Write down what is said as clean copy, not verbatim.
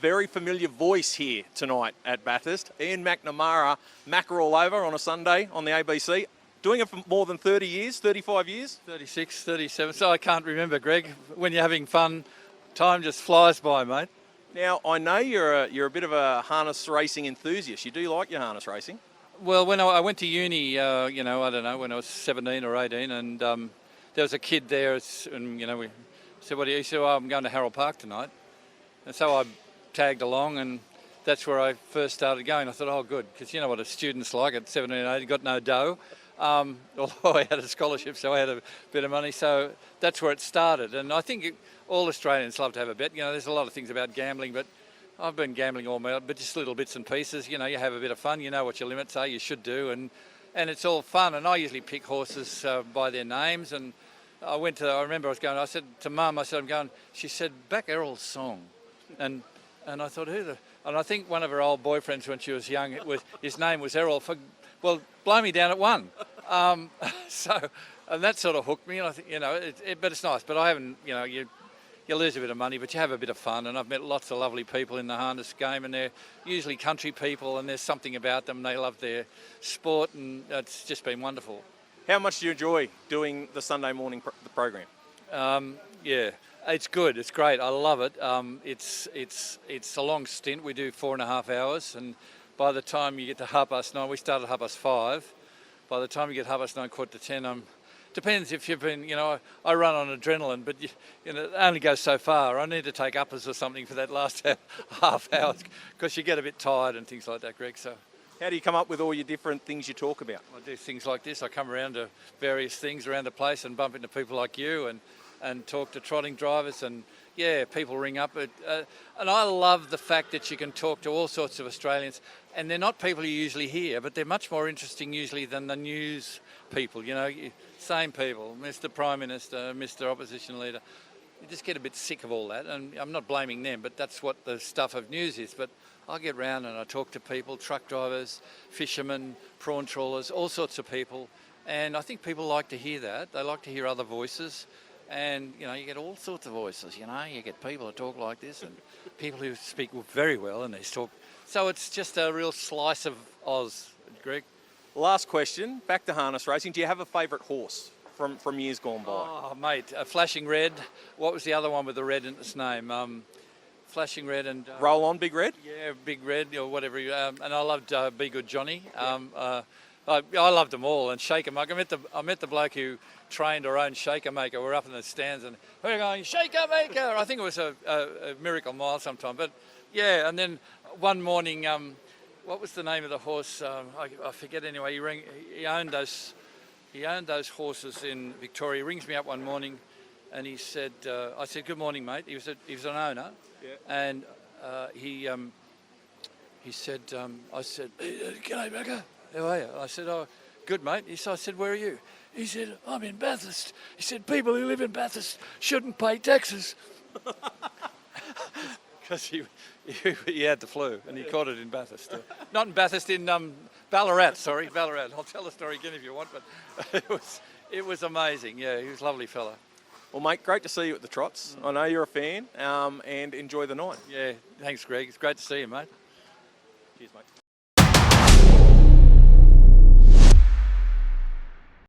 very familiar voice here tonight at Bathurst. Ian McNamara, Macca all over on a Sunday on the ABC. Doing it for more than 30 years, 35 years? 36, 37, so I can't remember, Greg. When you're having fun, time just flies by, mate. Now, I know you're a bit of a harness racing enthusiast. You do like your harness racing? Well, when I went to uni, I don't know, when I was 17 or 18, and there was a kid there, and, we said, what do you? He said, well, I'm going to Harold Park tonight. And so I tagged along, and that's where I first started going. I thought, oh, good, because you know what a student's like at 17 and 18, got no dough. Although I had a scholarship, so I had a bit of money. So that's where it started. And I think all Australians love to have a bet. There's a lot of things about gambling, but I've been gambling all my life, but just little bits and pieces. You have a bit of fun. You know what your limits are. You should do, and it's all fun. And I usually pick horses by their names. And I remember I said to Mum, I'm going. She said, back Errol's song, and I thought, and I think one of her old boyfriends when she was young, his name was Errol. Well, blow me down at one. And that sort of hooked me. And I think, but it's nice. But I haven't, you lose a bit of money, but you have a bit of fun. And I've met lots of lovely people in the harness game, and they're usually country people, and there's something about them. They love their sport, and it's just been wonderful. How much do you enjoy doing the Sunday morning the program? Yeah, it's good. It's great. I love it. It's a long stint. We do 4.5 hours, and by the time you get to 9:30, we start at 5:30. By the time you get 9:30, 9:45, depends if you've been, I run on adrenaline, but it only goes so far. I need to take uppers or something for that last half hour because you get a bit tired and things like that, Greg. So, how do you come up with all your different things you talk about? I do things like this. I come around to various things around the place and bump into people like you and talk to trotting drivers, and people ring up. And I love the fact that you can talk to all sorts of Australians, and they're not people you usually hear, but they're much more interesting usually than the news people. Same people, Mr. Prime Minister, Mr. Opposition Leader. You just get a bit sick of all that, and I'm not blaming them, but that's what the stuff of news is. But I get round and I talk to people, truck drivers, fishermen, prawn trawlers, all sorts of people, and I think people like to hear that. They like to hear other voices. And, you get all sorts of voices, you get people who talk like this and people who speak very well and they talk. So it's just a real slice of Oz, Greg. Last question, back to harness racing. Do you have a favourite horse from years gone by? Oh, mate, Flashing Red. What was the other one with the red in its name? Flashing Red and... Roll On, Big Red? Yeah, Big Red or whatever. And I loved Be Good Johnny. I loved them all, and Shaker Maker. I met the bloke who trained our own Shaker Maker. We're up in the stands, and we're going Shaker Maker. I think it was a Miracle Mile sometime, but yeah. And then one morning, what was the name of the horse? I forget anyway. He owned those horses in Victoria. He rings me up one morning, and he said, I said, good morning, mate. He was an owner, and he said, I said, g'day, Macca. How are you? I said, oh, good, mate. I said, where are you? He said, I'm in Bathurst. He said, people who live in Bathurst shouldn't pay taxes. Because he had the flu and he caught it in Bathurst. Not in Bathurst, in Ballarat, Ballarat. I'll tell the story again if you want, but it was amazing. Yeah, he was a lovely fella. Well, mate, great to see you at the trots. I know you're a fan, and enjoy the night. Yeah, thanks, Greg. It's great to see you, mate. Cheers, mate.